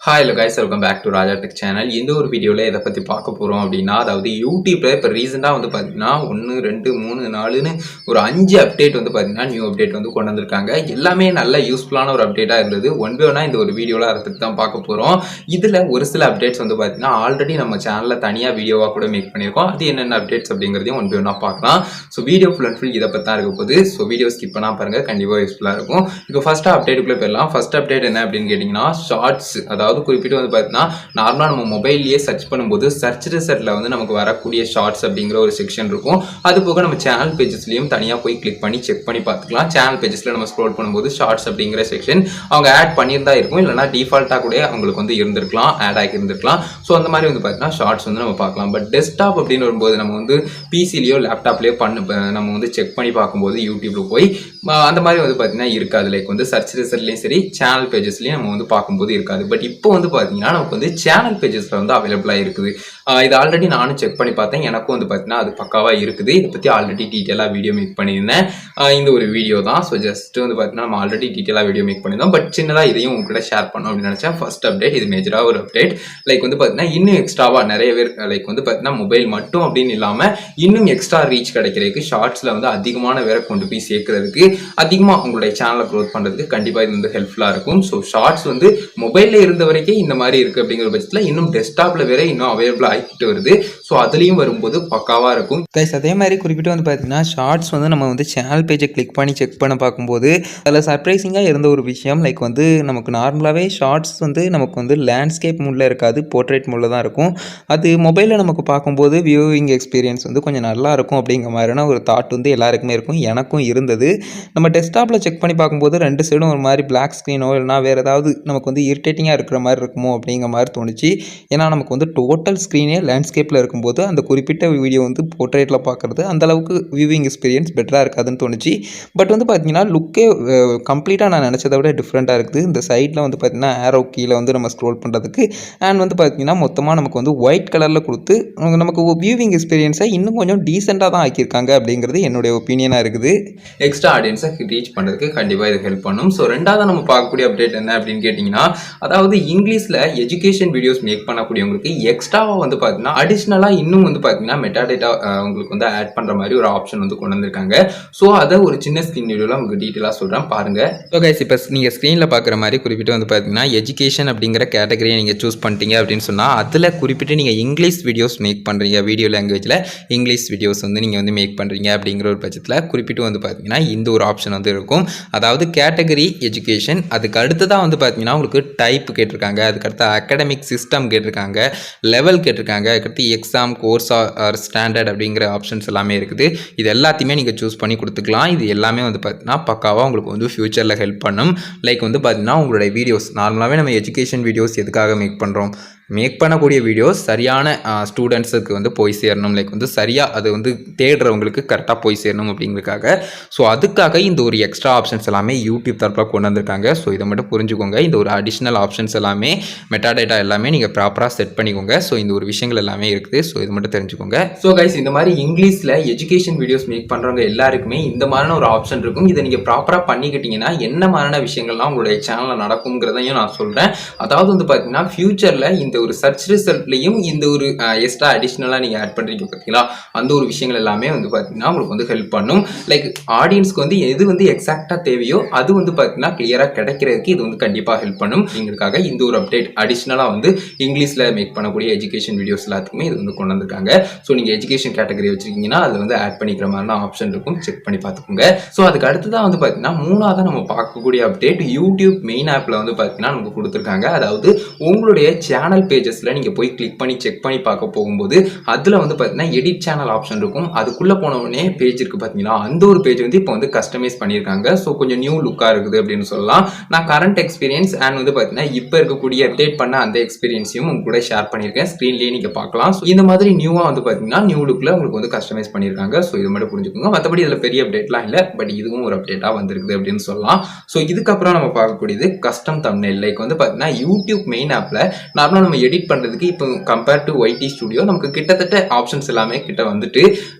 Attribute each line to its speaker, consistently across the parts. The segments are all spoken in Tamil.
Speaker 1: Hi hello guys, welcome back to Raja tech channel. இந்த ஒரு வீடியோவில் எதை பற்றி பார்க்க போகிறோம் அப்படின்னா, அதாவது யூடியூப்பில் இப்போ ரீசெண்டாக வந்து பார்த்தீங்கன்னா 1, 2, 3, 4ன்னு ஒரு 5 அப்டேட் வந்து பார்த்தீங்கன்னா நியூ அப்டேட் வந்து கொண்டு வந்திருக்காங்க. எல்லாமே நல்ல யூஸ்ஃபுல்லான ஒரு அப்டேட்டாக இருந்தது. ஒன் பை ஒன்னாக இந்த ஒரு வீடியோவில் அதை பற்றி தான் பார்க்க போகிறோம். இதில் ஒரு சில அப்டேட்ஸ் வந்து பார்த்தீங்கன்னா ஆல்ரெடி நம்ம சேனலில் தனியாக வீடியோவாக கூட மேக் பண்ணியிருக்கோம். அது என்னென்ன அப்டேட்ஸ் அப்படிங்கிறதையும் ஒன் பை ஒன்னாக பார்க்கலாம். So video full and full இதை பற்றி தான் இருக்க போகுது. ஸோ வீடியோ ஸ்கிப் பண்ணால் பாருங்கள், கண்டிப்பாக யூஸ்ஃபுல்லாக இருக்கும். இப்போ ஃபஸ்ட்டு அப்டேட்டுக்குள்ளே போயிடலாம். ஃபஸ்ட் அப்டேட் என்ன அப்படின்னு கேட்டிங்கன்னா, ஷார்ட்ஸ். அதாவது குறிப்பிட்டு வந்து பார்த்தீங்கன்னா நார்மலாக நம்ம மொபைல்லேயே சர்ச் பண்ணும்போது சர்ச் ரிசல்ட்டில் வந்து நமக்கு வரக்கூடிய ஷார்ட்ஸ் அப்படிங்கிற ஒரு செக்ஷன் இருக்கும். அது போக நம்ம சேனல் பேஜஸ்லையும் தனியாக போய் கிளிக் பண்ணி செக் பண்ணி பார்த்துக்கலாம். சேனல் பேஜஸில் நம்ம ஸ்க்ரோல் பண்ணும்போது ஷார்ட்ஸ் அப்படிங்கிற செக்ஷன் அவங்க ஆட் பண்ணியிருந்தா இருக்கும், இல்லைனா டிஃபால்ட்டாக கூட அவங்களுக்கு வந்து இருந்திருக்கலாம், ஆட் ஆகி இருந்திருக்கலாம். ஸோ அந்த மாதிரி வந்து பார்த்தீங்கன்னா ஷார்ட்ஸ் வந்து நம்ம பார்க்கலாம். பட் டெஸ்க்டாப் அப்படின்னு வரும்போது நம்ம வந்து பிசிலையோ லேப்டாப்லேயோ நம்ம வந்து செக் பண்ணி பார்க்கும்போது யூடியூப்ல போய் அந்த மாதிரி வந்து பார்த்தீங்கன்னா இருக்காது. லைக் வந்து சர்ச் ரிசல்ட்லையும் சரி, சேனல் பேஜஸ்லையும் நம்ம வந்து பார்க்கும்போது இருக்காது. பட் இப்போ வந்து பார்த்தீங்கன்னா நமக்கு வந்து சேனல் பேஜஸ்ல வந்து அவைலபிளாக இருக்குது. இது ஆல்ரெடி நானும் செக் பண்ணி பார்த்தேன். எனக்கும் வந்து பார்த்தீங்கன்னா அது பக்காவாக இருக்குது. இதை பற்றி ஆல்ரெடி டீட்டெயிலாக வீடியோ மேக் பண்ணியிருந்தேன். இந்த ஒரு வீடியோ தான். ஸோ ஜஸ்ட் வந்து பார்த்தீங்கன்னா நம்ம ஆல்ரெடி டீட்டெயிலாக வீடியோ மேக் பண்ணியிருந்தோம். பட் சின்னதாக இதையும் உங்கள்கிட்ட ஷேர் பண்ணோம் அப்படின்னு நினச்சேன். ஃபர்ஸ்ட் அப்டேட், இது மேஜராக ஒரு அப்டேட். லைக் வந்து பார்த்தீங்கன்னா இன்னும் எக்ஸ்ட்ராவாக நிறைய பேர் லைக் வந்து பார்த்தீங்கன்னா மொபைல் மட்டும் அப்படின்னு இல்லாமல் இன்னும் எக்ஸ்ட்ரா ரீச் கிடைக்கிறதுக்கு, ஷார்ட்ஸில் வந்து அதிகமான வேரை கொண்டு போய் சேர்க்கறதுக்கு, அதிகமாக உங்களுடைய சேனலை க்ரோத் பண்ணுறதுக்கு கண்டிப்பாக இது வந்து ஹெல்ப்ஃபுல்லாக இருக்கும். ஸோ ஷார்ட்ஸ் வந்து மொபைலில் இருந்த வரைக்கும் இந்த மாதிரி இருக்குது அப்படிங்கிற பட்சத்தில் இன்னும் டெஸ்க்டாப்ல வேற இன்னும் அவைலபிள் ஆகிட்டு வருது. ஸோ அதுலேயும் வரும்போது பக்காவாக இருக்கும் கைஸ். அதே மாதிரி குறிப்பிட்டு வந்து பார்த்தீங்கன்னா ஷார்ட்ஸ் வந்து நம்ம வந்து சேனல் பேஜை கிளிக் பண்ணி செக் பண்ண பார்க்கும்போது அதில் சர்ப்ரைசிங்காக இருந்த ஒரு விஷயம், லைக் வந்து நமக்கு நார்மலாகவே ஷார்ட்ஸ் வந்து நமக்கு வந்து லேண்ட்ஸ்கேப் மூடில் இருக்காது, போர்ட்ரேட் மூடில் தான் இருக்கும். அது மொபைலில் நமக்கு பார்க்கும்போது வியூவிங் எக்ஸ்பீரியன்ஸ் வந்து கொஞ்சம் நல்லா இருக்கும் அப்படிங்கிற மாதிரியான ஒரு தாட் வந்து எல்லாருக்குமே இருக்கும், எனக்கும் இருந்தது. நம்ம டெஸ்க்டாப்பில் செக் பண்ணி பார்க்கும்போது ரெண்டு சைடும் ஒரு மாதிரி பிளாக் ஸ்க்ரீனோ இல்லைனா வேறு ஏதாவது நமக்கு வந்து இரிட்டேட்டிங்காக இருக்கிற மாதிரி இருக்குமோ அப்படிங்கிற மாதிரி தோணுச்சு. ஏன்னா நமக்கு வந்து டோட்டல் ஸ்க்ரீனே லேண்ட்ஸ்கேப்பில் இருக்கும்போது அந்த குறிப்பிட்ட வீடியோ வந்து போர்ட்ரேட்டில் பார்க்குறது அந்தளவுக்கு வியூவிங் எக்ஸ்பீரியன்ஸ் பெட்டராக இருக்காதுன்னு தோணுச்சு. பட் வந்து பார்த்தீங்கன்னா லுக்கே கம்ப்ளீட்டாக நான் நினச்சதை விட டிஃப்ரெண்ட்டாக இருக்குது. இந்த சைடில் வந்து பார்த்தீங்கன்னா ஏரோ கீழே வந்து நம்ம ஸ்க்ரோல் பண்ணுறதுக்கு அண்ட் வந்து பார்த்தீங்கன்னா மொத்தமாக நமக்கு வந்து ஒயிட் கலரில் கொடுத்து நமக்கு வியூவிங் எக்ஸ்பீரியன்ஸை இன்னும் கொஞ்சம் டீசெண்டாக தான் ஆக்கியிருக்காங்க அப்படிங்கிறது என்னுடைய ஒப்பீனியனாக இருக்குது. எக்ஸ்ட்ரா ஆடியன்ஸை ரீச் பண்ணுறதுக்கு கண்டிப்பாக இது ஹெல்ப் பண்ணும். ஸோ ரெண்டாவது நம்ம பார்க்கக்கூடிய அப்டேட் என்ன அப்படின்னு கேட்டிங்கன்னா, அதாவது இங்கிலீஷில் எஜுகேஷன் வீடியோஸ் மேக் பண்ணக்கூடியவங்களுக்கு எக்ஸ்ட்ராவாக வந்து பார்த்தீங்கன்னா அடிஷ்னலாக இன்னும் வந்து பார்த்தீங்கன்னா மெட்டாடேட்டா உங்களுக்கு வந்து ஆட் பண்ணுற மாதிரி ஒரு ஆப்ஷன் வந்து கொண்டு வந்திருக்காங்க. ஸோ அதை ஒரு சின்ன ஸ்க்ரீன் வீடியோவில் உங்களுக்கு டீட்டெயிலாக சொல்கிறேன் பாருங்கள். ஸோ கைஸ், இப்போ நீங்கள் ஸ்க்ரீனில் பார்க்குற மாதிரி குறிப்பிட்டு வந்து பார்த்தீங்கன்னா எஜுகேஷன் அப்படிங்கிற கேட்டகரியை நீங்கள் சூஸ் பண்ணிட்டீங்க அப்படின்னு சொன்னால் அதில் குறிப்பிட்டு நீங்கள் இங்கிலீஷ் வீடியோஸ் மேக் பண்ணுறீங்க, வீடியோ லாங்குவேஜில் இங்கிலீஷ் வீடியோஸ் வந்து நீங்கள் வந்து மேக் பண்ணுறீங்க அப்படிங்கிற ஒரு பட்சத்தில் குறிப்பிட்டு வந்து பார்த்தீங்கன்னா இந்த ஒரு ஆப்ஷன் வந்து இருக்கும். அதாவது கேட்டகரி எஜுகேஷன், அதுக்கு அடுத்ததாக வந்து பார்த்தீங்கன்னா உங்களுக்கு டைப் கேட்டிருக்காங்க, அதுக்கடுத்து அகாடமிக் சிஸ்டம் கேட்டிருக்காங்க, லெவல் கேட்டிருக்காங்க, அதுக்கடுத்து எக்ஸாம், கோர்ஸ் ஆர் ஸ்டாண்டர்ட் அப்படிங்கிற ஆப்ஷன்ஸ் எல்லாமே இருக்குது. இது எல்லாத்தையுமே நீங்கள் சூஸ் பண்ணி கொடுத்துக்கலாம். இது எல்லாமே வந்து பார்த்தீங்கன்னா பக்காவாக உங்களுக்கு வந்து ஃபியூச்சரில் ஹெல்ப் பண்ணும். லைக் வந்து பார்த்தீங்கன்னா உங்களுடைய வீடியோஸ் நார்மலாகவே நம்ம எஜுகேஷன் வீடியோஸ் எதுக்காக மேக் பண்ணுறோம், மேக் பண்ணக்கூடிய வீடியோஸ் சரியான ஸ்டூடெண்ட்ஸுக்கு வந்து போய் சேரணும், லைக் வந்து சரியாக அது வந்து தேடுறவங்களுக்கு கரெக்டாக போய் சேரணும் அப்படிங்கிறதுக்காக. ஸோ அதுக்காக இந்த ஒரு எக்ஸ்ட்ரா ஆப்ஷன்ஸ் எல்லாமே யூடியூப் தரப்பில் கொண்டு வந்திருக்காங்க. ஸோ இதை மட்டும் புரிஞ்சுக்கோங்க. இந்த ஒரு அடிஷ்னல் ஆப்ஷன்ஸ் எல்லாமே மெட்டாடேட்டா எல்லாமே நீங்கள் ப்ராப்பராக செட் பண்ணிக்கோங்க. ஸோ இந்த ஒரு விஷயங்கள் எல்லாமே இருக்குது. ஸோ இது மட்டும் தெரிஞ்சுக்கோங்க. ஸோ கைஸ், இந்த மாதிரி இங்கிலீஷில் எஜுகேஷன் வீடியோஸ் மேக் பண்ணுறவங்க எல்லாருக்குமே இந்த மாதிரியான ஒரு ஆப்ஷன் இருக்கும். இதை நீங்கள் ப்ராப்பராக பண்ணிக்கிட்டீங்கன்னா என்ன மாதிரியான விஷயங்கள்லாம் உங்களுடைய சேனலில் நடக்குங்கிறதையும் நான் சொல்கிறேன். அதாவது வந்து பார்த்தீங்கன்னா ஃபியூச்சரில் இந்த ஒரு சர்ச் ரிசல்ட்லையும் இந்த ஒரு எக்ஸ்ட்ரா அடிஷ்னலாக நீங்கள் ஆட் பண்ணுறீங்க பார்த்தீங்களா, அந்த ஒரு விஷயங்கள் எல்லாமே வந்து பார்த்தீங்கன்னா உங்களுக்கு வந்து ஹெல்ப் பண்ணும். லைக் ஆடியன்ஸ்க்கு வந்து எது வந்து எக்ஸாக்டாக தேவையோ அது வந்து பார்த்தீங்கன்னா கிளியராக கிடைக்கிறதுக்கு இது வந்து கண்டிப்பாக ஹெல்ப் பண்ணும். எங்களுக்காக இந்த ஒரு அப்டேட் அடிஷ்னலாக வந்து இங்கிலீஷில் மேக் பண்ணக்கூடிய எஜுகேஷன் வீடியோஸ் எல்லாத்துக்குமே இது வந்து கொண்டு வந்திருக்காங்க. ஸோ நீங்கள் எஜுகேஷன் கேட்டகரி வச்சிருக்கீங்கன்னா அதில் வந்து ஆட் பண்ணிக்கிற மாதிரினா ஆப்ஷன் இருக்கும், செக் பண்ணி பார்த்துக்கோங்க. ஸோ அதுக்கு அடுத்ததான் வந்து பார்த்தீங்கன்னா மூணாவது நம்ம பார்க்கக்கூடிய அப்டேட் யூடியூப் மெயின் ஆப்பில் வந்து பார்த்தீங்கன்னா நமக்கு கொடுத்துருக்காங்க. அதாவது உங்களுடைய சேனல் பேஜஸ்ல நீங்க போய் கிளிக் பண்ணி செக் பண்ணி பார்க்க போகும்போது அதுல வந்து பார்த்தீங்கன்னா எடிட் சேனல் ஆப்ஷன் இருக்கும். அதுக்குள்ள போன உடனே பேஜ் இருக்கு பார்த்தீங்களா, அந்த ஒரு பேஜ் வந்து இப்போ வந்து கஸ்டமைஸ் பண்ணியிருக்காங்க. ஸோ கொஞ்சம் நியூ லுக்கா இருக்குது அப்படின்னு சொல்லலாம். நான் கரண்ட் எக்ஸ்பீரியன்ஸ் அண்ட் வந்து பார்த்தீங்கன்னா இப்போ இருக்கக்கூடிய அப்டேட் பண்ண அந்த எக்ஸ்பீரியன்ஸையும் உங்க கூட ஷேர் பண்ணியிருக்கேன். ஸ்க்ரீன்லேயே நீங்க பார்க்கலாம். ஸோ இந்த மாதிரி நியூவா வந்து பார்த்தீங்கன்னா நியூ லுக்ல உங்களுக்கு வந்து கஸ்டமைஸ் பண்ணியிருக்காங்க. ஸோ இது மட்டும் புரிஞ்சுக்கோங்க. மற்றபடி இதில் பெரிய அப்டேட்லாம் இல்லை, பட் இதுவும் ஒரு அப்டேட்டாக வந்திருக்குது அப்படின்னு சொல்லலாம். ஸோ இதுக்கப்புறம் நம்ம பார்க்கக்கூடியது கஸ்டம் தம்ப்நெயில். லைக் வந்து பார்த்தீங்கன்னா யூடியூப் மெயின் ஆப்ல நார்மலாக நம்ம நம்ம எடிட் பண்ணுறதுக்கு இப்போ கம்பேர் டு ஒய்டி ஸ்டுடியோ நமக்கு கிட்டத்தட்ட ஆப்ஷன்ஸ் எல்லாமே கிட்ட வந்துட்டு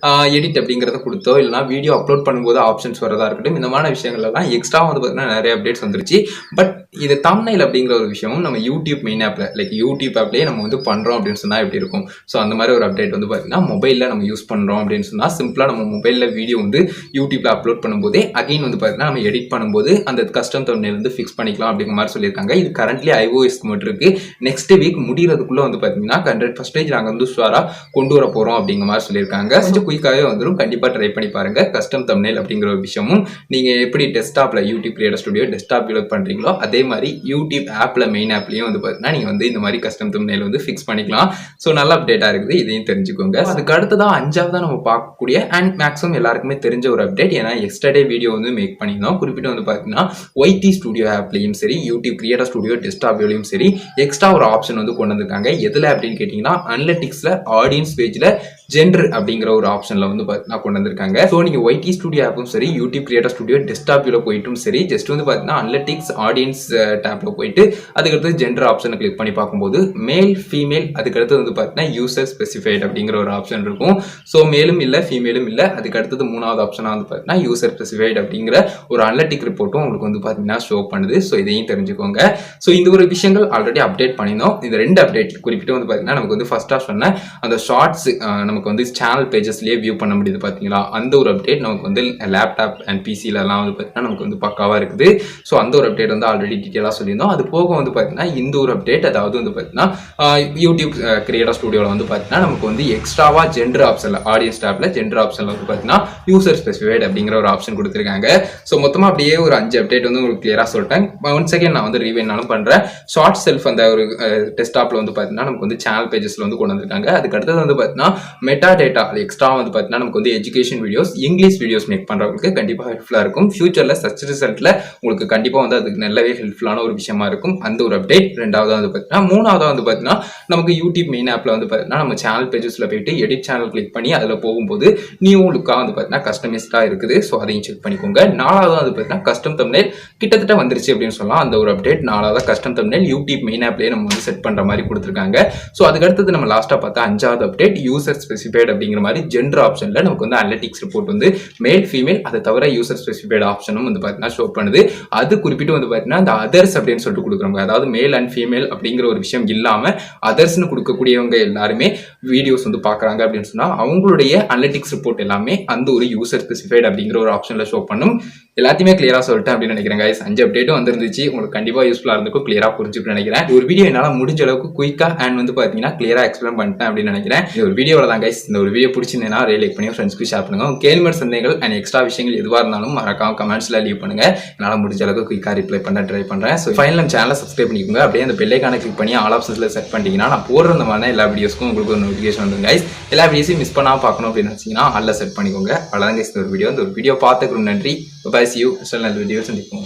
Speaker 1: எடிட் அப்படிங்கிறத கொடுத்தோ இல்லைனா வீடியோ அப்லோட் பண்ணும்போது ஆப்ஷன்ஸ் வரதா இருக்கட்டும், இந்த மாதிரி விஷயங்கள்லாம் எக்ஸ்ட்ரா வந்து பார்த்தீங்கன்னா நிறைய அப்டேட்ஸ் வந்துருச்சு. பட் இது தம்ப்நெயில் அப்படிங்கிற ஒரு விஷயமும் நம்ம யூடியூப் மெயின் ஆப்பில் லைக் யூடியூப் ஆப்லேயே நம்ம வந்து பண்ணுறோம் அப்படின்னு சொன்னால் எப்படி இருக்கும். ஸோ அந்த மாதிரி ஒரு அப்டேட் வந்து பார்த்தீங்கன்னா மொபைலில் நம்ம யூஸ் பண்ணுறோம் அப்படின்னு சொன்னால் சிம்பிளாக நம்ம மொபைலில் வீடியோ வந்து யூடியூப்ல அப்லோட் பண்ணும்போதே அகைன் வந்து பார்த்தீங்கன்னா நம்ம எடிட் பண்ணும்போது அந்த கஸ்டம் தம்ப்நெயில் வந்து ஃபிக்ஸ் பண்ணிக்கலாம் அப்படிங்கிற மாதிரி சொல்லியிருக்காங்க. இது கரண்ட்லி iOSக்கு மட்டும் இருக்கு. நெக்ஸ்ட் வீக் முடிகிறதுக்குள்ள வந்து பார்த்தீங்கன்னா 100% நாங்கள் வந்து ஷுவராக கொண்டு வர போகிறோம் அப்படிங்கிற மாதிரி சொல்லியிருக்காங்க. கொஞ்சம் குயிக்காகவே வந்துடும். கண்டிப்பாக ட்ரை பண்ணி பாருங்க. கஸ்டம் தம்ப்நெயில் அப்படிங்கிற ஒரு விஷயமும் நீங்கள் எப்படி டெஸ்க்டாப்பில் YouTube creator studio desktop develop பண்ணுறீங்களோ அதே மாதிரி யூடியூப் ஆப்பில் மெயின் ஆப்லையும் வந்து பார்த்தீங்கன்னா நீங்கள் வந்து இந்த மாதிரி கஸ்டம் தம்ப்நெயில் வந்து ஃபிக்ஸ் பண்ணிக்கலாம். ஸோ நல்ல அப்டேட்டாக இருக்குது. இதையும் தெரிஞ்சுக்கோங்க. அதுக்கு அடுத்ததான் 5ஆவதா நம்ம பார்க்கக்கூடிய அண்ட் மேக்ஸிமம் எல்லாருக்குமே தெரிஞ்ச ஒரு அப்டேட். ஏன்னா எஸ்டர்டே வீடியோ வந்து மேக் பண்ணியிருந்தோம். குறிப்பிட்டு வந்து பார்த்தீங்கன்னா ஒய்டி ஸ்டுடியோ ஆப்லையும் சரி யூடியூப் கிரியேட்டர் ஸ்டுடியோ டெஸ்க்டாப்லையும் சரி எக்ஸ்ட்ரா ஒரு ஆப்ஷன் வந்து கொண்டு வந்திருக்காங்க. எதில் அப்படின்னு கேட்டிங்கன்னா அனலிட்டிக்ஸில் ஆடியன்ஸ் பேஜில் ஜெண்டர் அப்படிங்கிற ஒரு ஆப்ஷனில் வந்து பார்த்தீங்கன்னா கொண்டு வந்திருக்காங்க. ஸோ நீங்கள் ஒய்டி ஸ்டுடியோ ஆப்பும் சரி யூடியூப் கிரியேட்டர் ஸ்டுடியோ டெஸ்க்டாப்பில் போயிட்டும் சரி ஜஸ்ட் வந்து பார்த்தீங்கன்னா அனலிட்டிக்ஸ் ஆடியன்ஸ் டேப்பில் போயிட்டு அதுக்கடுத்து ஜெண்டர் ஆப்ஷனை கிளிக் பண்ணி பார்க்கும்போது மேல் ஃபீமேல் அதுக்கடுத்து வந்து பார்த்தீங்கன்னா யூசர் ஸ்பெசிஃபைட் அப்படிங்கிற ஒரு ஆப்ஷன் இருக்கும். ஸோ மேலும் இல்லை ஃபீமேலும் இல்லை. அதுக்கு அடுத்தது 3வது ஆப்ஷனாக வந்து பார்த்தீங்கன்னா யூசர் ஸ்பெசிஃபைட் அப்படிங்கிற ஒரு அனலிட்டிக் ரிப்போர்ட்டும் உங்களுக்கு வந்து பார்த்தீங்கன்னா ஷோ பண்ணுது. ஸோ இதையும் தெரிஞ்சுக்கோங்க. ஸோ இந்த ஒரு விஷயங்கள் ஆல்ரெடி அப்டேட் பண்ணியிருந்தோம். இந்த 2 அப்டேட் குறிப்பிட்டு வந்து பார்த்தீங்கன்னா நமக்கு வந்து ஃபர்ஸ்ட்டாக சொன்ன அந்த ஷார்ட்ஸ் நமக்கு வந்து சேனல் பேஜஸ்லேயே வியூ பண்ண முடியுது பார்த்தீங்களா, அந்த ஒரு அப்டேட் நமக்கு வந்து லேப்டாப் அண்ட் பிசிலலாம் வந்து பார்த்தீங்கன்னா நமக்கு வந்து பக்காவாக இருக்குது. ஸோ அந்த ஒரு அப்டேட் வந்து ஆல்ரெடி டீட்டெயிலாக சொல்லியிருந்தோம். அது போக வந்து பார்த்தீங்கன்னா இந்த ஒரு அப்டேட் அதாவது வந்து பார்த்தீங்கன்னா யூடியூப் கிரியேட்டர் ஸ்டுடியோவில் வந்து பார்த்தீங்கன்னா நமக்கு வந்து எக்ஸ்ட்ராவாக ஜெண்டர் ஆப்ஷனில் ஆடியன்ஸ் டேப்பில் ஜெண்டர் ஆப்ஷனில் வந்து பார்த்தீங்கன்னா யூசர் ஸ்பெசிஃபைட் அப்படிங்கிற ஒரு ஆப்ஷன் கொடுத்துருக்காங்க. ஸோ மொத்தமாக அப்படியே ஒரு 5 அப்டேட் வந்து உங்களுக்கு கிளியராக சொல்லிட்டேன். ஒன் செகண்ட் நான் வந்து ரீவைனாலும் பண்ணுறேன். ஷார்ட் செல்ஃப் அந்த ஒரு டெஸ்க்டாப்பில் வந்து பார்த்தீங்கன்னா நமக்கு வந்து சேனல் பேஜஸில் வந்து கொண்டு வந்திருக்காங்க. அதுக்கு அடுத்தது வந்து பார்த்தீங்கன்னா மெட்டா டேட்டா எக்ஸ்ட்ரா வந்து பார்த்தீங்கன்னா நமக்கு வந்து education videos English videos make பண்ணுறவங்களுக்கு கண்டிப்பாக ஹெல்ப்ஃபுல்லாக இருக்கும். ஃபியூச்சரில் சர்ச் ரிசல்ட்டில் உங்களுக்கு கண்டிப்பாக வந்து அதுக்கு நல்லாவே ஹெல்ப்ஃபுல்லான ஒரு விஷயமா இருக்கும். அந்த ஒரு அப்டேட் 2வது வந்து பார்த்தீங்கன்னா 3வது வந்து பார்த்தீங்கன்னா நமக்கு யூடியூப் மெயின் ஆப்பில் வந்து பார்த்தீங்கன்னா நம்ம சேனல் பேஜஸில் போயிட்டு எடிட் சேனல் கிளிக் பண்ணி அதில் போகும்போது நியூ லுக்காக வந்து பார்த்தீங்கன்னா கஸ்டமைஸ்டாக இருக்குது. ஸோ அதையும் செக் பண்ணிக்கோங்க. 4வது வந்து பார்த்தீங்கன்னா கஸ்டம் தம்ப்நெயில் கிட்டத்தட்ட வந்துருச்சு அப்படின்னு சொல்லலாம். அந்த ஒரு அப்டேட் 4வது கஸ்டம் தம்ப்நெயில் யூடியூப் மெயின் ஆப்லேயே நம்ம வந்து செட் பண்ணுற மாதிரி கொடுத்துருக்காங்க. ஸோ அதுக்கு அடுத்தது நம்ம லாஸ்ட்டாக பார்த்தா 5வது அப்டேட் யூசர் ஸ்பெசிஃபைட் அப்படிங்கிற மாதிரி ஜெண்டர் ஆப்ஷனில் நமக்கு வந்து அனலிட்டிக்ஸ் ரிப்போர்ட் வந்து மேல் ஃபீமேல் அதை தவிர யூசர் ஸ்பெசிஃபைட் ஆப்ஷனும் வந்து பார்த்தீங்கன்னா ஷோ பண்ணுது. அது குறிப்பிட்டு வந்து பார்த்தீங்கன்னா இந்த அதர்ஸ் அப்படின்னு சொல்லிட்டு கொடுக்குறவங்க அதாவது மேல் அண்ட் ஃபீமேல் அப்படிங்கிற ஒரு விஷயம் இல்லாமல் அதர்ஸ்னு கொடுக்கக்கூடியவங்க எல்லாருமே வீடியோஸ் வந்து பார்க்குறாங்க அப்படின்னு சொன்னால் அவங்களுடைய அனலிட்டிக்ஸ் ரிப்போர்ட் எல்லாமே அந்த ஒரு யூசர் ஸ்பெசிஃபைட் அப்படிங்கிற ஒரு ஆப்ஷனில் ஷோ பண்ணும். எல்லாத்தையுமே கிளியராக சொல்லிட்டேன் அப்படின்னு நினைக்கிறேன் guys. 5 அப்டேட்டும் வந்துருந்துச்சு. உங்களுக்கு கண்டிப்பாக யூஸ்ஃபுல்லாக இருந்திருக்கும். கிளியராக புரிஞ்சுக்கணும்னு நினைக்கிறேன். ஒரு வீடியோ என்னால் முடிஞ்ச அளவுக்கு குயிக்காக அண்ட் வந்து பார்த்தீங்கன்னா கிளியராக எக்ஸ்பிளைன் பண்ணிட்டேன் அப்படின்னு நினைக்கிறேன். இந்த ஒரு வீடியோவில் தான் guys. இந்த ஒரு வீடியோ பிடிச்சிருந்தேன்னா லைக் பண்ணி ஃப்ரெண்ட்ஸ்க்கு ஷேர் பண்ணுங்க. கேள்வி சந்தேகங்கள் அண்ட் எக்ஸ்ட்ரா விஷயங்கள் எதுவாக இருந்தாலும் மறக்காம கமெண்ட்ஸ்ல லீவ் பண்ணுங்க. என்னால் முடிஞ்ச அளவுக்கு குயிக்காக ரிப்ளை பண்ண ட்ரை பண்ணுறேன். ஸோ ஃபைனல் சேனலை சப்ஸ்கிரைப் பண்ணிக்கோங்க. அப்படியே அந்த பெல் ஐகானை கிளிக் பண்ணி ஆல் ஆப்ஷன்ஸ்ல செட் பண்ணிட்டீங்கன்னா நான் போடுற இந்த மாதிரி எல்லா வீடியோஸ்க்கும் உங்களுக்கு ஒரு நோட்டிஃபிகேஷன் வந்துடும் guys. எல்லா வீடியோஸையும் மிஸ் பண்ணாமல் பார்க்கணும் அப்படின்னு நினச்சிங்கன்னா அதில் செட் பண்ணிக்கோங்க. அவ்வளோதான் guys இந்த ஒரு வீடியோ. இந்த ஒரு வீடியோ பார்த்துக்கு நன்றி. Bye. See you. நல்ல வீடியோ சந்திப்போம்.